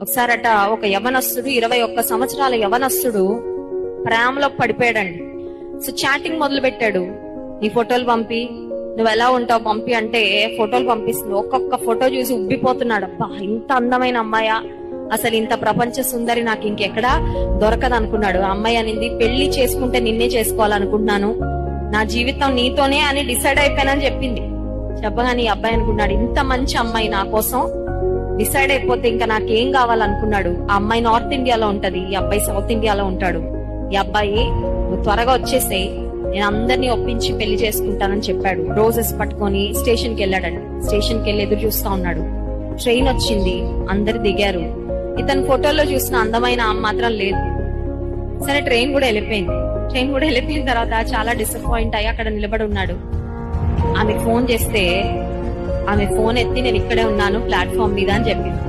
ఒకసారట ఒక యవనస్తుడు 21 సంవత్సరాల యవనస్తుడు ప్రేమలో పడిపోయాడండి. సో చాటింగ్ మొదలు పెట్టాడు. నీ ఫోటోలు పంపి, నువ్వు ఎలా ఉంటావు పంపి అంటే ఫోటోలు పంపిస్తుంది. ఒక్కొక్క ఫోటో చూసి ఉబ్బిపోతున్నాడు. అబ్బా, ఇంత అందమైన అమ్మాయా, అసలు ఇంత ప్రపంచ సుందరి నాకు ఇంకెక్కడా దొరకదు అనుకున్నాడు. ఆ అమ్మాయి అనింది, పెళ్లి చేసుకుంటే నిన్నే చేసుకోవాలనుకుంటున్నాను, నా జీవితం నీతోనే అని డిసైడ్ అయిపోయానని చెప్పింది. చెప్పగానే ఈ అబ్బాయి అనుకున్నాడు, ఇంత మంచి అమ్మాయి నా కోసం డిసైడ్ అయిపోతే ఇంకా నాకేం కావాలనుకున్నాడు. ఆ అమ్మాయి నార్త్ ఇండియాలో ఉంటది, ఈ అబ్బాయి సౌత్ ఇండియాలో ఉంటాడు. ఈ అబ్బాయి, నువ్వు త్వరగా వచ్చేసేయ్, నేను అందరినీ ఒప్పించి పెళ్లి చేసుకుంటానని చెప్పాడు. రోజెస్ పట్టుకొని స్టేషన్ కి వెళ్ళాడండి. స్టేషన్ కి వెళ్ళి ఎదురు చూస్తా ఉన్నాడు. ట్రైన్ వచ్చింది, అందరు దిగారు. ఇతను ఫోటోలో చూసిన అందమైన ఆమె మాత్రం లేదు. సరే, ట్రైన్ కూడా వెళ్ళిపోయింది. ట్రైన్ కూడా వెళ్ళిపోయిన తర్వాత చాలా డిసప్పాయింట్ అయ్యి అక్కడ నిలబడి ఉన్నాడు. ఆమె ఫోన్ చేస్తే ఆమె ఫోన్ ఎత్తి, నేను ఇక్కడే ఉన్నాను ప్లాట్ఫామ్ మీద అని చెప్పింది.